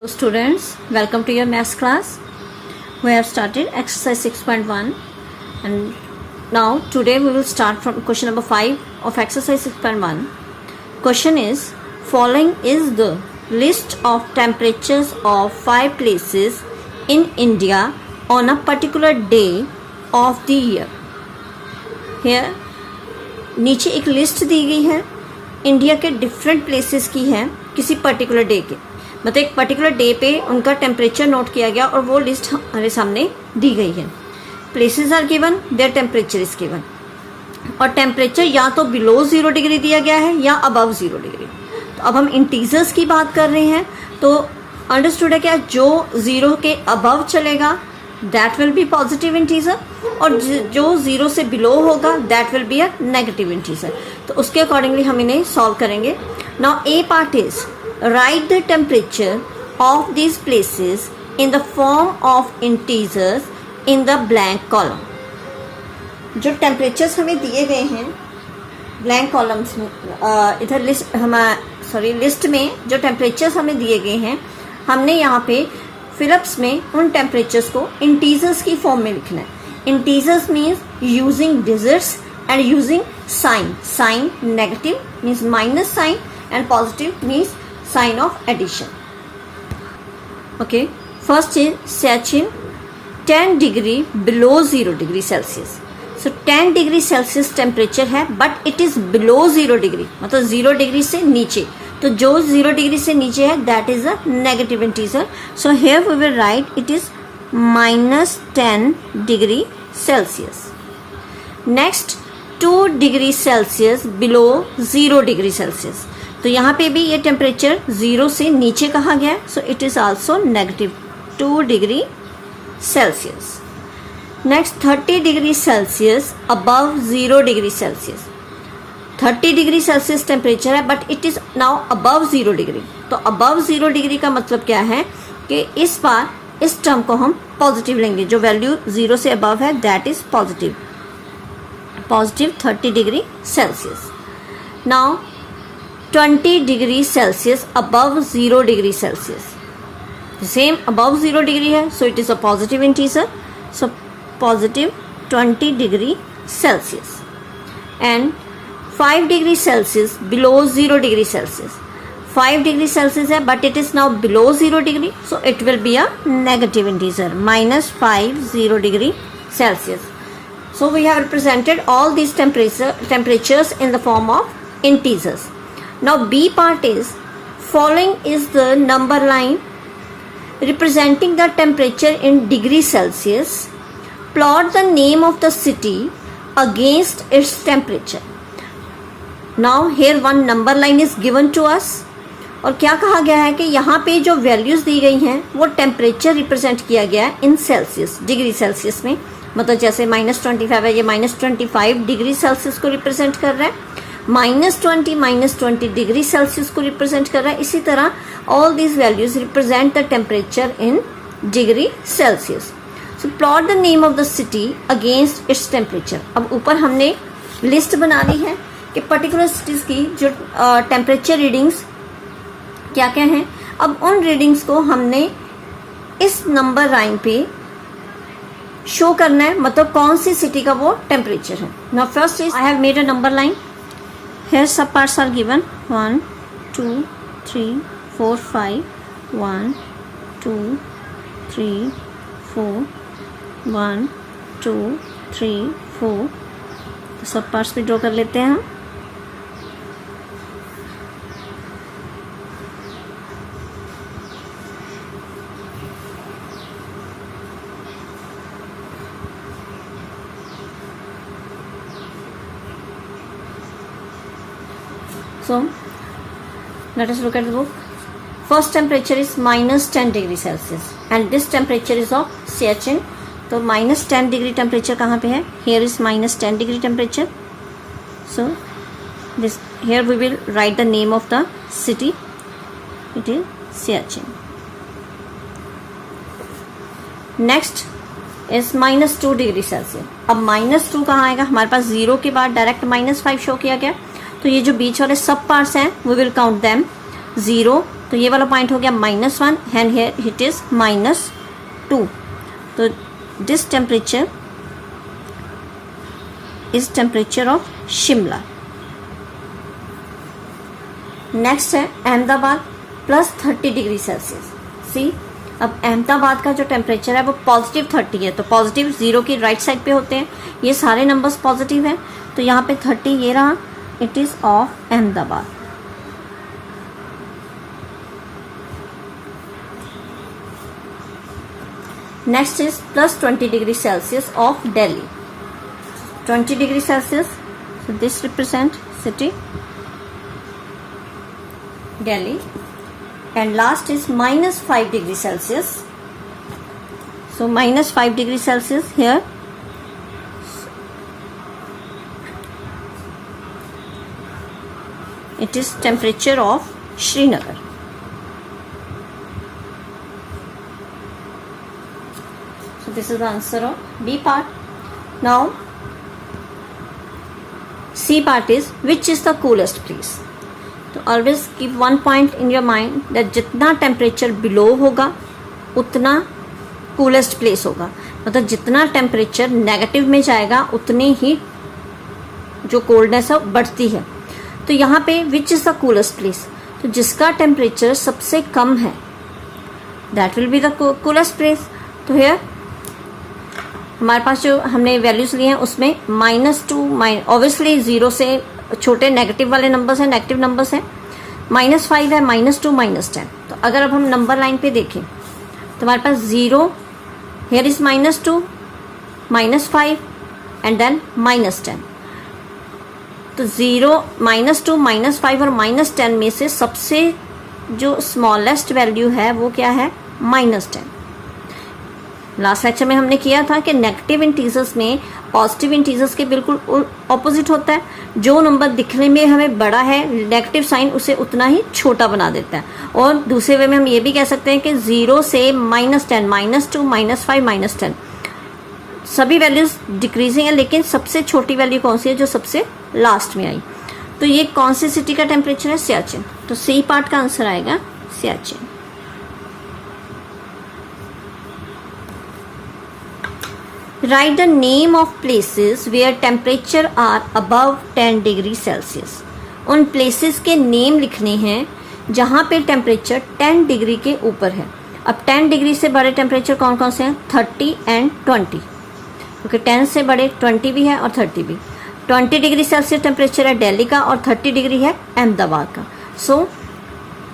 Students, welcome to your maths class. We have started exercise 6.1 and now today we will start from question number 5 of exercise 6.1. Question is, following is the list of temperatures of 5 places in India on a particular day of the year. Here नीचे एक list दी गई है, India के different places की है किसी particular day के, मतलब एक पर्टिकुलर डे पे उनका टेम्परेचर नोट किया गया और वो लिस्ट हमारे सामने दी गई है. Places are given, their temperature is given और टेम्परेचर या तो बिलो 0 डिग्री दिया गया है या अबव 0 डिग्री. तो अब हम इंटीजर्स की बात कर रहे हैं तो अंडरस्टूड है क्या, जो 0 के अबव चलेगा that will be positive integer और जो 0 से बिलो होगा that will be a negative integer. तो उसके अकॉर्डिंगली हम इन्हें सॉल्व करेंगे. Now A part is write the temperature of these places in the form of integers in the blank column. जो टेम्परेचर्स हमें दिए गए हैं ब्लैंक कॉलम्स में, इधर लिस्ट में जो टेम्परेचर्स हमें दिए गए हैं हमने यहाँ पे फिलअप्स में उन टेम्परेचर्स को इंटीजर्स की फॉर्म में लिखना है. Integers means using digits and using sign negative means minus sign and positive means sign of addition. Okay, first is Siachen 10 degree below 0 degree Celsius. So 10 degree Celsius temperature है but it is below 0 degree, मतलब 0 degree से नीचे. तो जो 0 degree से नीचे है that is a negative integer. So here we will write it is minus 10 degree Celsius. Next 2 degree Celsius below 0 degree Celsius. तो यहाँ पे भी ये टेम्परेचर 0 से नीचे कहा गया है, so it is also negative 2 degree Celsius. Next 30 degree Celsius above 0 degree Celsius. 30 degree Celsius temperature है but it is now above 0 degree. तो अबव 0 डिग्री का मतलब क्या है कि इस बार इस टर्म को हम पॉजिटिव लेंगे, जो वैल्यू 0 से अबव है that is positive 30 degree Celsius. Now 20 degree Celsius above 0 degree Celsius. Same above 0 degree है so it is a positive integer, so positive 20 degree Celsius. And 5 degree Celsius below 0 degree Celsius. 5 degree Celsius है but it is now below 0 degree so it will be a negative integer -5 degree Celsius. So we have represented all these temperatures in the form of integers. Now B part is, following is the number line representing the temperature in degree Celsius. Plot the name of the city against its temperature. Now here one number line is given to us. और क्या कहा गया है कि यहाँ पे जो values दी गई हैं वो टेम्परेचर रिप्रेजेंट किया गया है इन सेल्सियस, डिग्री सेल्सियस में. मतलब जैसे -25 है, ये -25 डिग्री सेल्सियस को रिप्रेजेंट कर रहा है, -20 डिग्री सेल्सियस को रिप्रेजेंट कर रहा है. इसी तरह all these values represent the temperature in degree Celsius. So plot the name of the city against its temperature. अब ऊपर हमने लिस्ट बना ली है कि पर्टिकुलर सिटीज की जो टेम्परेचर रीडिंग्स क्या क्या हैं. अब उन रीडिंग्स को हमने इस नंबर लाइन पे शो करना है, मतलब कौन सी सिटी का वो टेम्परेचर है. Now first is I have made a number line. Here sub parts are given 1, 2, 3, 4, 5. 1, 2, 3, 4. 1, 2, 3, 4. तो सब पार्ट्स भी ड्रॉ कर लेते हैं हम. So let us look at the book. First temperature is -10 degree Celsius and this temperature is of Siachen. तो -10 degree temperature कहाँ पे है? Here is -10 degree temperature. So this here we will write the name of the city. It is Siachen. Next is -2 degree Celsius. अब -2 कहाँ आएगा? हमारे पास 0 के बाद डायरेक्ट -5 शो किया गया. तो ये जो बीच वाले सब पार्ट्स हैं वी विल काउंट देम 0, तो ये वाला पॉइंट हो गया -1 एंड हियर इट इज -2. तो this temperature is temperature of Shimla. Next है अहमदाबाद +30 डिग्री सेल्सियस. सी, अब अहमदाबाद का जो टेम्परेचर है वो +30 है, तो पॉजिटिव 0 की राइट साइड पे होते हैं. ये सारे नंबर्स पॉजिटिव हैं, तो यहाँ पे 30 ये रहा, it is of Ahmedabad. Next is +20 degree Celsius of Delhi. 20 degree Celsius, so this represent city Delhi. And last is -5 degree Celsius. So -5 degree Celsius here. It is temperature of Srinagar. So this is the answer of B part. Now C part is which is the coolest place. तो always keep one point in your mind that जितना temperature below होगा उतना coolest place होगा. मतलब जितना temperature negative में जाएगा उतनी ही जो कोल्डनेस है बढ़ती है. तो यहाँ पे which is the coolest place, तो जिसका टेम्परेचर सबसे कम है that will be the coolest place. तो हियर हमारे पास जो हमने वैल्यूज लिए हैं उसमें -2 ऑब्वियसली 0 से छोटे नेगेटिव वाले नंबर्स हैं, नेगेटिव नंबर्स हैं. -5 है, -2, -10. तो अगर अब हम नंबर लाइन पे देखें तो हमारे पास 0, हियर इज -2, -5 एंड देन -10. तो 0, -2, -5 और -10 में से सबसे जो स्मॉलेस्ट वैल्यू है वो क्या है, -10. लास्ट लेक्चर में हमने किया था कि नेगेटिव इंटीजर्स में पॉजिटिव इंटीजर्स के बिल्कुल ऑपोजिट होता है. जो नंबर दिखने में हमें बड़ा है, नेगेटिव साइन उसे उतना ही छोटा बना देता है. और दूसरे वे में हम ये भी कह सकते हैं कि 0 से -10, -2, -5, -10 सभी वैल्यूज डिक्रीजिंग है, लेकिन सबसे छोटी वैल्यू कौन सी है, जो सबसे लास्ट में आई. तो ये कौन सी सिटी का टेम्परेचर है, सियाचिन. तो सी पार्ट का आंसर आएगा Siachen. Write the name of places where temperature are above 10 degree Celsius. उन प्लेसेस के नेम लिखने हैं जहाँ पे टेम्परेचर 10 डिग्री के ऊपर है. अब 10 डिग्री से बड़े टेम्परेचर कौन कौन से हैं, 30 एंड 20, क्योंकि 10 से बड़े 20 भी है और 30 भी. 20 डिग्री सेल्सियस टेम्परेचर है दिल्ली का और 30 डिग्री है अहमदाबाद का. So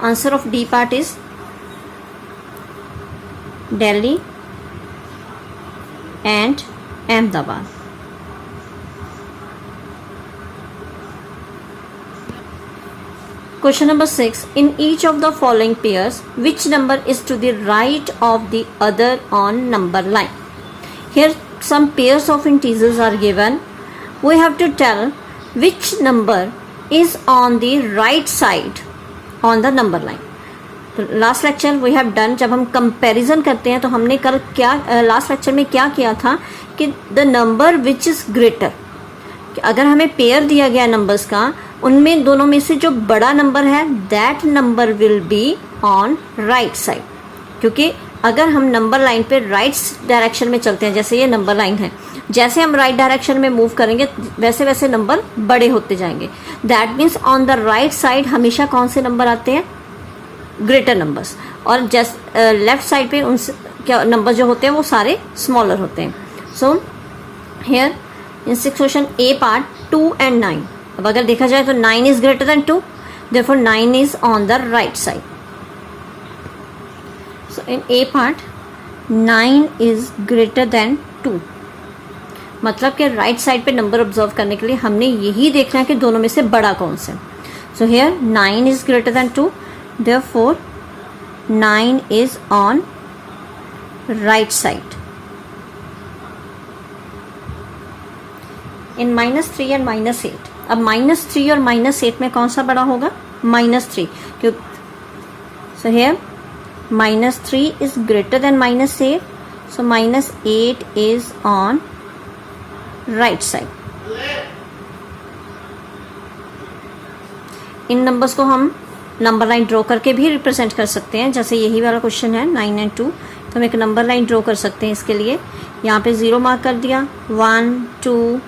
answer of D part is Delhi and Ahmedabad. Question number 6. In each of the following pairs, which number is to the right of the other on number line? Here some pairs of integers are given. We have to tell which number is on the right side on the number line. तो last lecture we have done, जब हम comparison करते हैं तो हमने कल क्या last lecture में क्या किया था कि the number which is greater, अगर हमें पेयर दिया गया नंबर्स का, उनमें दोनों में से जो बड़ा नंबर है that number will be on right side. क्योंकि अगर हम नंबर लाइन पे राइट डायरेक्शन में चलते हैं, जैसे ये नंबर लाइन है, जैसे हम राइट डायरेक्शन में मूव करेंगे वैसे वैसे नंबर बड़े होते जाएंगे. That means on the right side हमेशा कौन से नंबर आते हैं, ग्रेटर नंबर्स. और जस्ट लेफ्ट साइड पे उन क्या नंबर जो होते हैं वो सारे स्मॉलर होते हैं. So here in six question A part 2 and 9. अब अगर देखा जाए तो 9 is greater then 2, therefore 9 is on the right side. So in A part 9 is greater then 2, मतलब कि राइट साइड पे नंबर ऑब्जर्व करने के लिए हमने यही देखना है कि दोनों में से बड़ा कौन सा. So here 9 is greater then 2, therefore 9 is on right side. In -3 and -8, अब -3 और -8 में कौन सा बड़ा होगा, -3. क्यों, so here -3 is greater than -8, so -8 is on right side. In numbers को हम नंबर लाइन ड्रॉ करके भी रिप्रेजेंट कर सकते हैं। जैसे यही वाला क्वेश्चन है 9 and 2, तो हम एक नंबर लाइन ड्रॉ कर सकते हैं इसके लिए। यहाँ पे 0 मार्क कर दिया, 1 2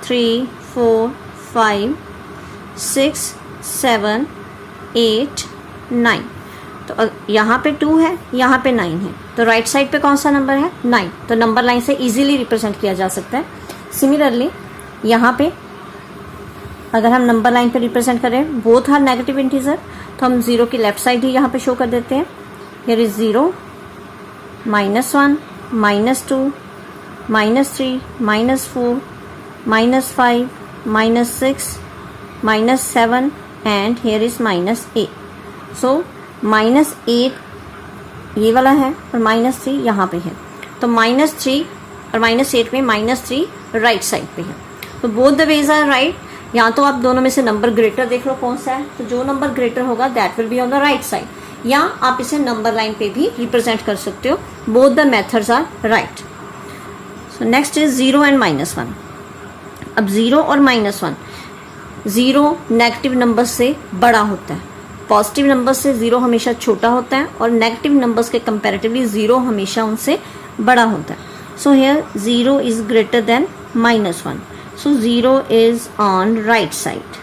3 4 5 6 7 8 9। तो यहाँ पे 2 है, यहाँ पे 9 है, तो राइट साइड पे कौन सा नंबर है? 9। तो नंबर लाइन से इजीली रिप्रेजेंट किया जा सकता है। सिमिलरली यहाँ पे अगर हम नंबर लाइन पे रिप्रेजेंट करें बोथ आर नेगेटिव इंटीजर, तो हम 0 की लेफ्ट साइड ही यहाँ पे शो कर देते हैं। Here is 0 -1 -2 -3 -4 -5 -6 -7 and here is -8। सो -8 ये वाला है और -3 यहाँ पे है, तो -3 और -8 में -3 राइट साइड पे है। तो both the ways are right. या तो आप दोनों में से नंबर ग्रेटर देख लो कौन सा है, तो जो नंबर ग्रेटर होगा that will be on the right side, या आप इसे नंबर लाइन पे भी रिप्रेजेंट कर सकते हो। Both the methods are right. So next is 0 and -1। अब 0 और -1, 0 नेगेटिव नंबर से बड़ा होता है, पॉजिटिव नंबर से 0 हमेशा छोटा होता है, और नेगेटिव नंबर्स के कंपैरेटिवली 0 हमेशा उनसे बड़ा होता है। So here 0 is greater then -1, so 0 is on right side।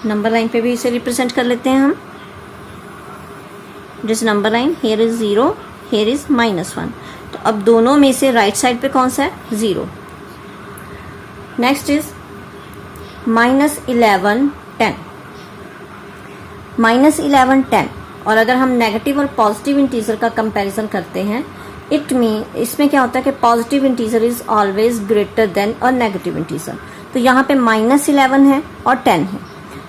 Number line पे भी इसे रिप्रेजेंट कर लेते हैं हम। This number line, here is 0, here is -1। तो अब दोनों में से राइट साइड पे कौन सा है? 0। Next is -11 10। -11 10, और अगर हम नेगेटिव और पॉजिटिव इंटीजर का कंपैरिजन करते हैं, इट मीन इसमें क्या होता है कि positive integer is always greater than a negative integer. तो यहाँ पे -11 है और 10 है,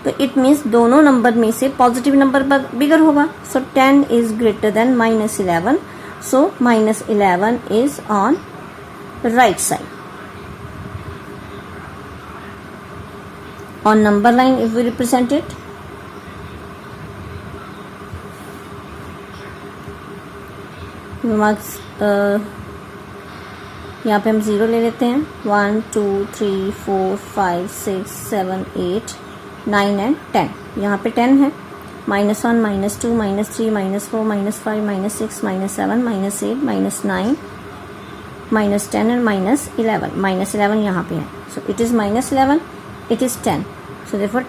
तो इट मीन्स दोनों नंबर में से पॉजिटिव नंबर बिगर होगा। So 10 is greater than -11, so -11 is on right side. On number line if we represent it, marks यहाँ पे हम 0 ले लेते हैं। 1 2 3 4 5 6 7 8 9 एंड 10। यहाँ पे 10 है, -1 -2 -3 -4 -5 -6 -7 -8 -9 -10 एंड -11। -11 यहाँ पे है, so it is -11, it is 10, so therefore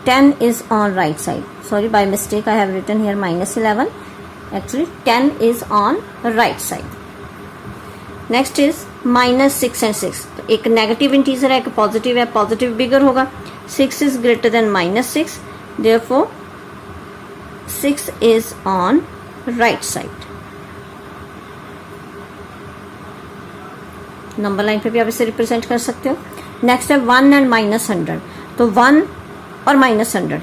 10 is on right side. Sorry, by mistake I have written here -11, actually 10 is on right side. Next is -6 and 6। तो एक नेगेटिव इंटीजर है, एक पॉजिटिव है, पॉजिटिव बिगर होगा। 6 is greater then -6, therefore 6 is on right side. Number line पे भी आप इसे रिप्रेजेंट कर सकते हो। नेक्स्ट है 1 and -100। तो 1 और -100,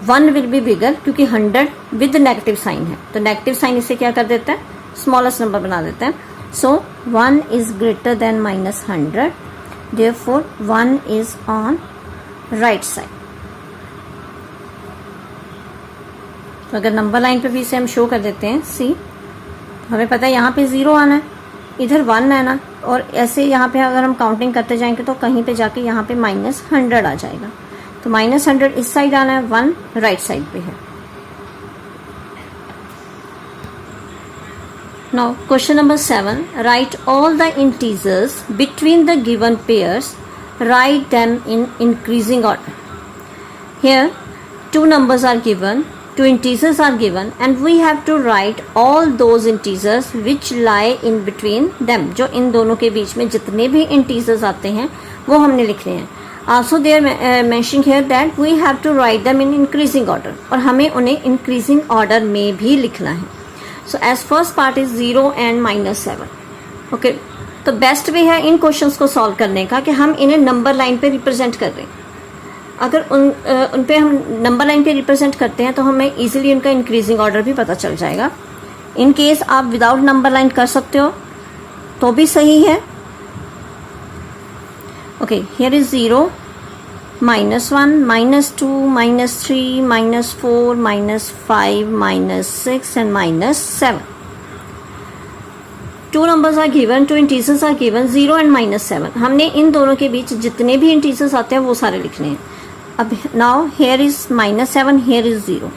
1 विल बी बिगर क्योंकि 100 विद नेगेटिव साइन है, तो नेगेटिव साइन इसे क्या कर देता है? स्मॉलेस्ट नंबर बना देता है। सो 1 is greater then -100, therefore 1 is on right side. तो अगर नंबर लाइन पे भी इसे हम शो कर देते हैं, सी हमें पता है यहाँ पे 0 आना है, इधर 1 है ना, और ऐसे यहाँ पे अगर हम काउंटिंग करते जाएंगे तो कहीं पे जाके यहाँ पे -100 आ जाएगा। तो -100 इस साइड आना है, 1 राइट साइड पे है। Now question number 7, right all the integers between the given pairs, write them in increasing order. Here 2 numbers are given, 2 integers are given, and we have to write all those integers which lie in between them। जो इन दोनों के बीच में जितने भी integers आते हैं वो हमने लिखने हैं। Also they are mentioning here that we have to write them in increasing order, और हमें उन्हें increasing order में भी लिखना है। So as first part is 0 and -7। Okay, तो बेस्ट वे है इन क्वेश्चंस को सॉल्व करने का कि हम इन्हें नंबर लाइन पे रिप्रेजेंट कर रहे हैं। अगर उन पे हम नंबर लाइन पे रिप्रेजेंट करते हैं तो हमें इजीली उनका इंक्रीजिंग ऑर्डर भी पता चल जाएगा। इन केस आप विदाउट नंबर लाइन कर सकते हो तो भी सही है। Okay, here is 0, -1 -2 -3 -4 -5 -6 and -7। Two numbers are given, two integers are given, 0 and -7। हमने इन दोनों के बीच जितने भी इंटीजर्स आते हैं वो सारे लिखने हैं। अब now here is -7, here is 0,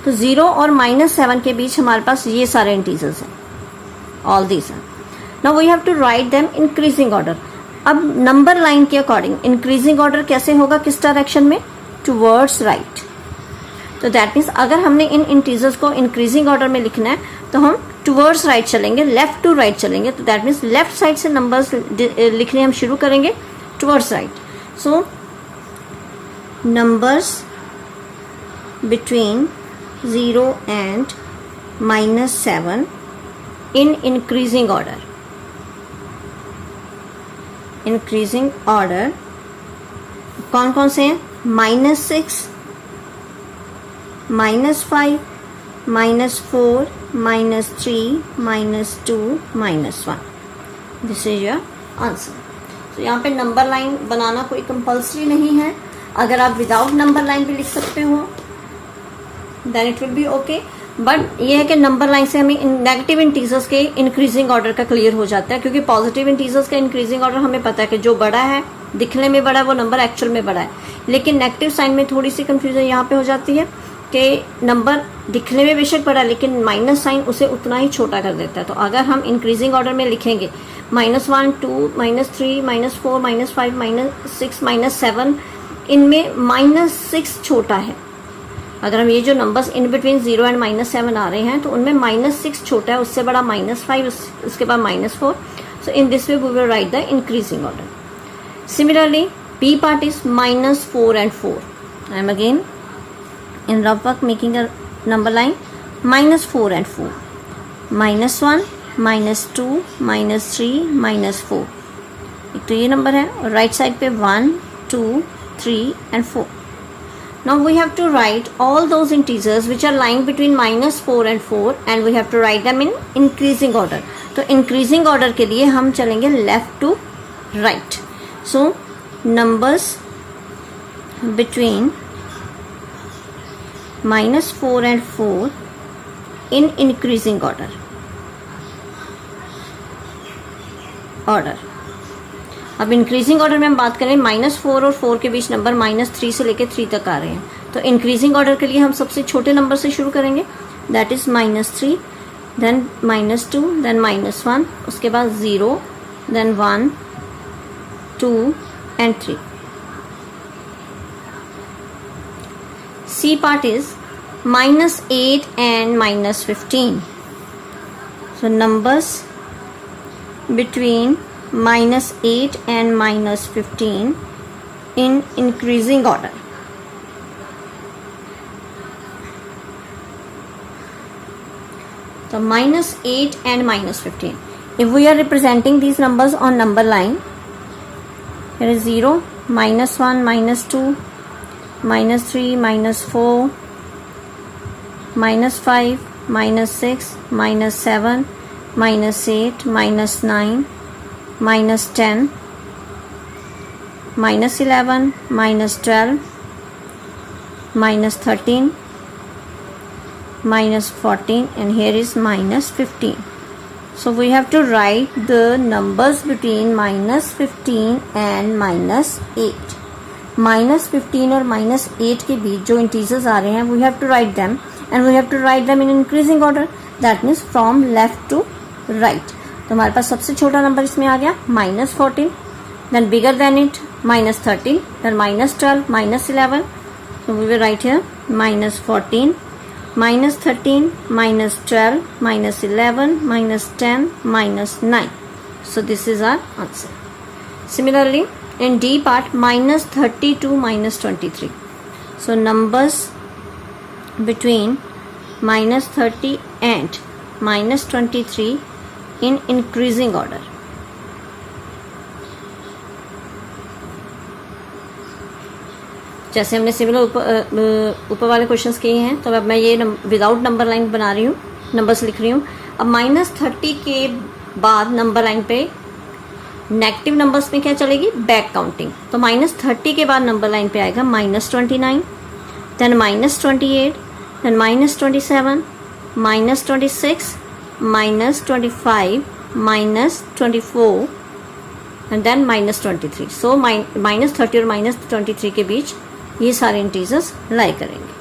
तो 0 और -7 के बीच हमारे पास ये सारे इंटीजर्स हैं, all these are. Now we have to write them increasing order. अब नंबर लाइन के अकॉर्डिंग इंक्रीजिंग ऑर्डर कैसे होगा, किस डायरेक्शन में, टुवर्ड्स राइट। तो दैट मीन्स अगर हमने इन इंटीजर्स को इंक्रीजिंग ऑर्डर में लिखना है तो हम टुवर्ड्स राइट चलेंगे, लेफ्ट टू राइट चलेंगे। तो दैट मीन्स लेफ्ट साइड से नंबर्स लिखने हम शुरू करेंगे towards right. So numbers between 0 and -7 in increasing order. Increasing order कौन कौन से हैं, -6, -5, -4, -3, -2, -1. This is your answer. तो यहाँ पे नंबर लाइन बनाना कोई कंपल्सरी नहीं है, अगर आप विदाउट नंबर लाइन भी लिख सकते हो then it will be okay. But ये है कि नंबर लाइन से हमें नेगेटिव इंटीजर्स के इंक्रीजिंग ऑर्डर का क्लियर हो जाता है, क्योंकि पॉजिटिव इंटीजर्स का इंक्रीजिंग ऑर्डर हमें पता है कि जो बड़ा है, दिखने में बड़ा है, वो नंबर एक्चुअल में बड़ा है। लेकिन नेगेटिव साइन में थोड़ी सी कंफ्यूजन यहाँ पे हो जाती है कि नंबर दिखने में बेशक बड़ा है लेकिन माइनस साइन उसे उतना ही छोटा कर देता है। तो अगर हम इंक्रीजिंग ऑर्डर में लिखेंगे -1, -2, -3, -4, -5, -6, -7, इनमें -6 छोटा है। अगर हम ये जो नंबर्स इन बिटवीन 0 एंड -7 आ रहे हैं तो उनमें -6 छोटा है, उससे बड़ा -5, उसके बाद -4। So in this way we will write the increasing order. Similarly B part is -4 and 4. I am again in rough work making a number line -4 and 4, -1, -2, -3, -4। एक तो ये नंबर है और राइट साइड पे 1, 2, 3 and 4. Now we have to write all those integers which are lying between -4 and 4 and we have to write them in increasing order. तो increasing order के लिए हम चलेंगे left to right. So numbers between -4 and 4 in increasing order. अब increasing order में हम बात करें -4 और 4 के बीच नंबर -3 से लेकर 3 तक आ रहे हैं। तो इंक्रीजिंग ऑर्डर के लिए हम सबसे छोटे नंबर से शुरू करेंगे, दैट इज -3, देन -2, देन -1, उसके बाद 0, then 1, 2 and 3. C part is -8 and -15. So numbers between -8 and -15 in increasing order. So -8 and -15. If we are representing these numbers on number line, here is 0, -1, -2, -3, -4, -5, -6, -7, -8, -9, -10, -11, -12, -13, -14, and here is -15. So we have to write the numbers between -15 and -8. -15 और -8 के बीच जो integers आ रहे हैं we have to write them and we have to write them in increasing order. That means from left to right. तो हमारे पास सबसे छोटा number इसमें आ गया -14, then bigger than it -13, then -12, -11. So we will write here -14, -13, -12, -11, -10, -9. So this is our answer. Similarly, in D part, -30 to -23. So numbers between -30 and -23 in increasing order. जैसे हमने similar ऊपर वाले क्वेश्चंस किए हैं, तो अब मैं ये विदाउट नंबर लाइन बना रही हूँ, नंबर्स लिख रही हूँ। अब -30 के बाद नंबर लाइन पे नेगेटिव नंबर्स में क्या चलेगी, बैक काउंटिंग। तो -30 के बाद नंबर लाइन पे आएगा -29, then -28, then -27, -26, -25, minus 24 and then minus 23. So minus 30 और माइनस 23 के बीच ये सारे इंटीजर्स लाई करेंगे.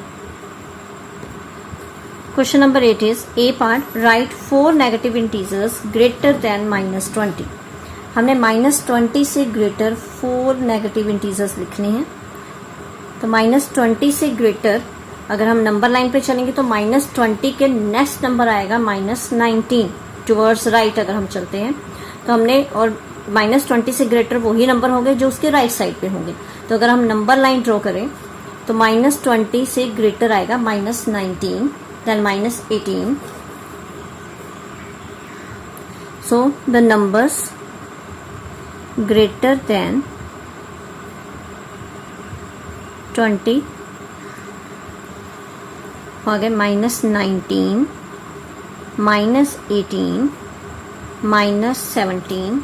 Question number 8 is a part. Right 4 negative integers greater than minus 20. हमने माइनस 20 से ग्रेटर 4 नेगेटिव इंटीजर्स लिखने हैं. तो माइनस 20 से ग्रेटर अगर हम नंबर लाइन पे चलेंगे तो माइनस 20 के नेक्स्ट नंबर आएगा माइनस 19 टुवर्ड्स राइट. अगर हम चलते हैं तो हमने, और माइनस 20 से ग्रेटर वही नंबर होंगे जो उसके राइट साइड पे होंगे. तो अगर हम नंबर लाइन ड्रॉ करें तो माइनस 20 से ग्रेटर आएगा minus 19 then minus 18. So the numbers greater than 20 हो गए minus 19, minus 18, minus 17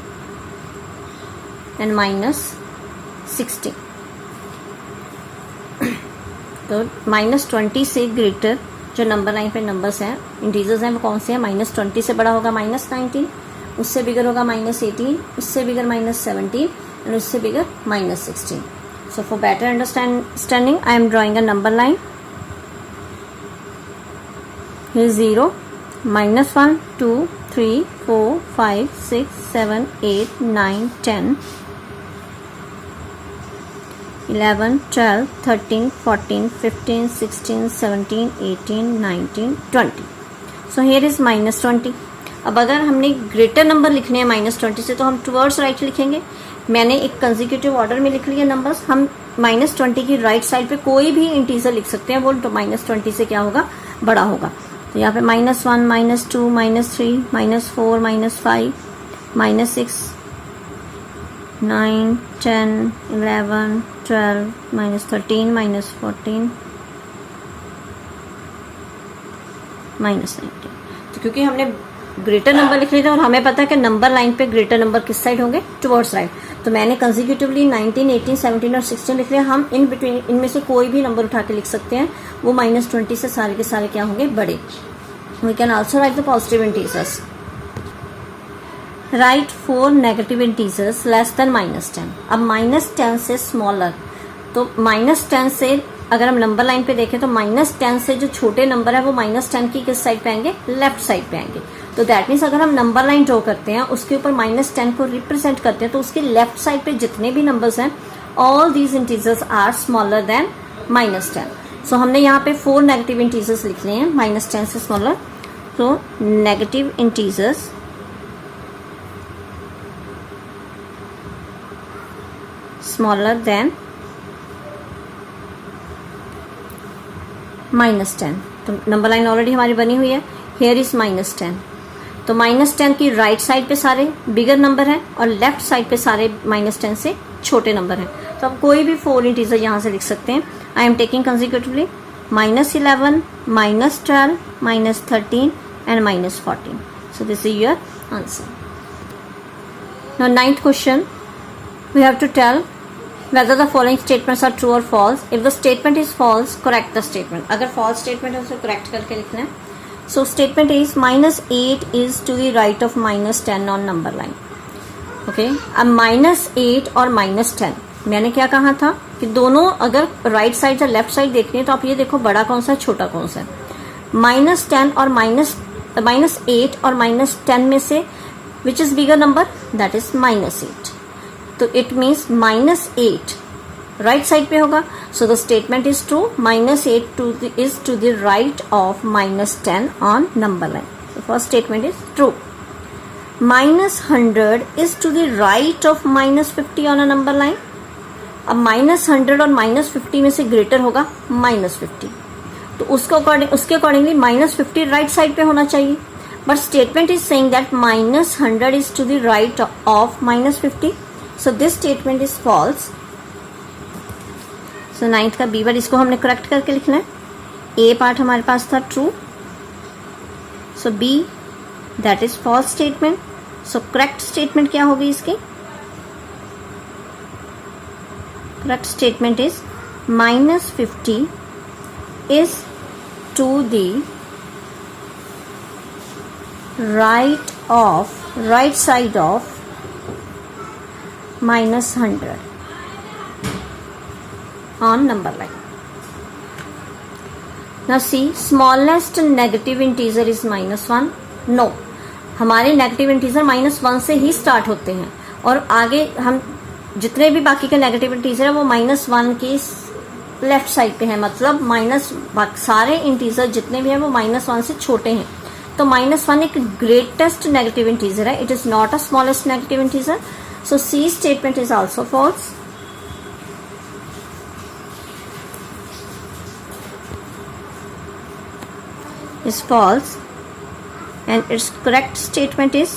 and minus 16. तो माइनस 20 से ग्रेटर जो नंबर लाइन पे नंबर्स हैं, इंटीजर्स हैं, वो कौन से हैं? माइनस 20 से बड़ा होगा माइनस 19, उससे बिगर होगा माइनस 18, उससे बिगर माइनस 17 एंड उससे bigger minus 16. So for better understanding, I am drawing a number line. Here is 0, minus 1, 2, 3, 4, 5, 6, 7, 8, 9, 10, 11, 12, 13, 14, 15, 16, 17, 18, 19, 20. So here is minus 20. अब अगर हमने ग्रेटर नंबर लिखने हैं माइनस 20 से तो हम टुवर्ड्स राइट लिखेंगे. मैंने एक कंसेक्यूटिव ऑर्डर में लिख लिया नंबर्स. हम माइनस 20 की राइट साइड पे कोई भी इंटीजर लिख सकते हैं, वो तो माइनस 20 से क्या होगा? बड़ा होगा. तो यहाँ पे minus 1, minus 2, minus 3, minus 4, minus 5, minus 6, 9, 10, 11, 12, minus 13, minus 14, minus 19. तो क्योंकि हमने ग्रेटर नंबर लिख लिए थे और हमें पता है कि नंबर लाइन पे ग्रेटर नंबर किस साइड होंगे? Towards right. तो मैंने कंसेक्यूटिवली 19, 18, 17 और 16 लिख लिया. हम इन बिटवीन इनमें से कोई भी नंबर उठा के लिख सकते हैं. वो माइनस 20 से सारे के सारे क्या होंगे? बड़े. We can also write the positive integers. Write 4 negative integers less than minus 10. अब माइनस 10 से स्मॉलर. तो माइनस 10 से अगर हम नंबर लाइन पे देखें तो माइनस 10 से जो छोटे नंबर है वो माइनस 10 की किस साइड पे आएंगे? लेफ्ट साइड पे आएंगे. तो दैट मीन्स अगर हम नंबर लाइन ड्रॉ करते हैं उसके ऊपर माइनस 10 को रिप्रेजेंट करते हैं तो उसके लेफ्ट साइड पे जितने भी नंबर्स हैं all these integers are smaller than minus 10. So हमने यहाँ पे 4 नेगेटिव इंटीजर्स लिख लिए हैं माइनस 10 से स्मॉलर. तो negative integers smaller than minus 10. तो नंबर लाइन ऑलरेडी हमारी बनी हुई है. Here is minus 10. तो माइनस 10 की राइट साइड पे सारे बिगर नंबर हैं और लेफ्ट साइड पे सारे माइनस 10 से छोटे नंबर हैं. तो आप कोई भी 4 इंटीजर यहाँ से लिख सकते हैं. I am taking consecutively minus 11, minus 12, minus 13 and minus 14. So this is your answer. Now 9th question. We have to tell whether the following statements are true or false. If the statement is false, correct the statement. अगर false statement है उसे correct करके लिखना है. So statement is minus 8 is to the right of minus 10 on number line. Okay. अब minus 8 और minus 10 मैंने क्या कहा था कि दोनों अगर right side या left side देखनी है तो आप ये देखो बड़ा कौन सा है छोटा कौन सा है. minus 10 और minus 8 और minus 10 में से which is bigger number? That is minus 8. तो it means minus 8 right side पे होगा. So the statement is true. Minus 8 is to the right of minus 10 on number line. So first statement is true. -100 is to the right of -50 on a number line. अब -100 और -50 में से greater होगा -50, तो उसके accordingly -50 right side पे होना चाहिए. But statement is saying that -100 is to the right of -50. So this statement is false. So 9th का बी वर्ड इसको हमने करेक्ट करके लिखना है. ए पार्ट हमारे पास था true, so B that is false statement. So correct statement क्या होगी इसकी? Correct statement is -50 is to the right of right side of minus 100 on number line. Now see, smallest negative integer is -1. No, हमारे negative integer -1 से ही start होते हैं और आगे हम जितने भी बाकी के नेगेटिव इंटीजर है वो -1 की लेफ्ट साइड पे है, मतलब सारे इंटीजर जितने भी हैं वो -1 से छोटे हैं. तो -1 एक ग्रेटेस्ट नेगेटिव इंटीजर है. It is not a smallest negative integer. So C statement is also false. Is false, and its correct statement is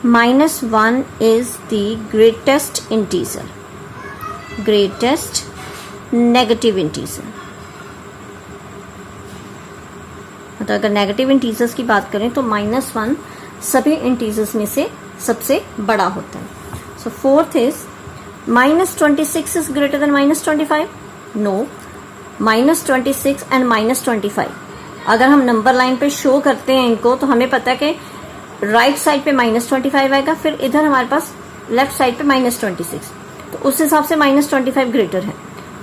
-1 is the greatest integer, greatest negative integer. मतलब अगर नेगेटिव इंटीजर्स की बात करें तो -1 सभी integers में से सबसे बड़ा होता है. सो fourth is -26 is greater than -25. No, -26 and -25 अगर हम नंबर लाइन पे शो करते हैं इनको तो हमें पता है कि राइट साइड पे -25 आएगा, फिर इधर हमारे पास लेफ्ट साइड पे -26. तो उस हिसाब से -25 ग्रेटर है.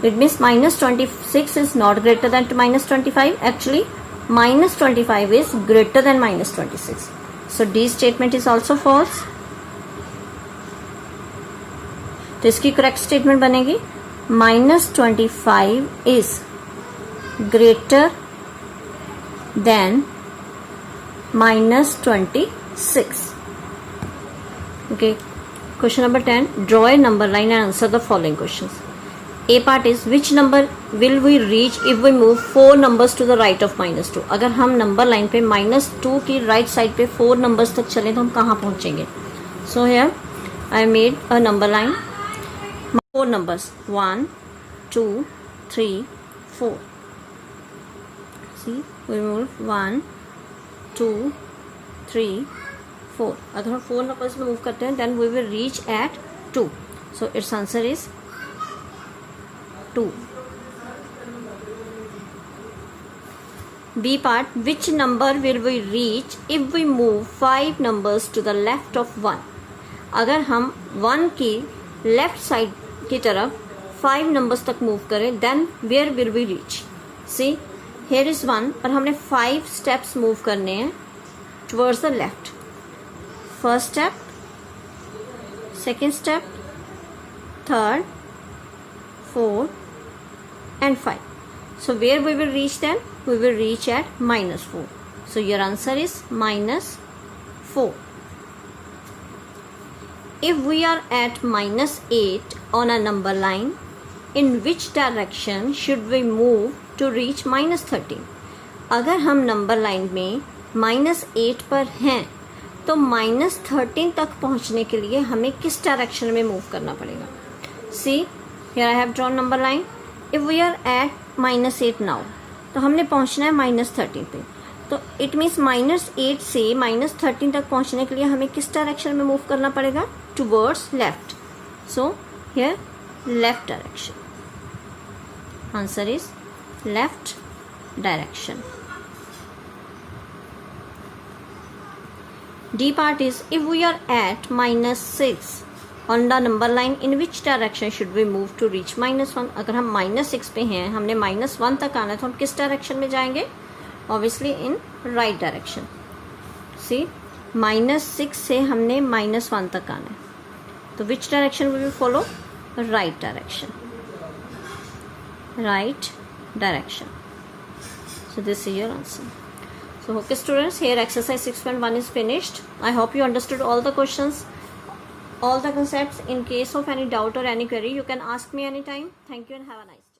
It means -26 is not greater than -25. Actually -25 is greater than -26. So D statement is also false. तो इसकी करेक्ट स्टेटमेंट बनेगी -25 is greater than -26. Okay, question number 10. Draw a number line and answer the following questions. A part is which number will we reach if we move 4 numbers to the right of -2. अगर हम number line पे -2 की right side पे 4 numbers तक चले तो हम कहाँ पहुंचेंगे. So here I made a number line. 4 numbers 1 2 3 4. See, we move 1 2 3 4. अगर हम 4 numbers में मूव करते हैं then we will reach at 2. So its answer is 2. B part, which number will we reach if we move 5 numbers to the left of 1. अगर हम 1 की left side की तरफ 5 नंबर्स तक मूव करें then where will we reach. See, here is 1 और हमने 5 steps move करने हैं towards the left. First step, second step, third, fourth and 5. So where we will reach then we will reach at -4. So your answer is -4. If we are at -8 on a number line, in which direction should we move to reach -13? अगर हम number line में -8 पर हैं तो -13 तक पहुंचने के लिए हमें किस डायरेक्शन में मूव करना पड़ेगा. See, here I have drawn number line. If we are at -8 now, तो हमने पहुंचना है -13 पे. तो इट मीन्स -8 से -13 तक पहुंचने के लिए हमें किस डायरेक्शन में मूव करना पड़ेगा. Towards left. So here left direction. Answer is left direction. D part is, if we are at -6 on the number line, in which direction should we move to reach -1. अगर हम -6 पे हैं, हमने -1 तक आना है तो हम किस डायरेक्शन में जाएंगे. Obviously in right direction. C, -6 से हमने -1 तक आना है तो which direction we will follow. Right direction. Right direction. So this is your answer. So okay students, here exercise 6.1 is finished. I hope you understood all the questions, all the concepts. In case of any doubt or any query, you can ask me anytime. Thank you and have a nice day.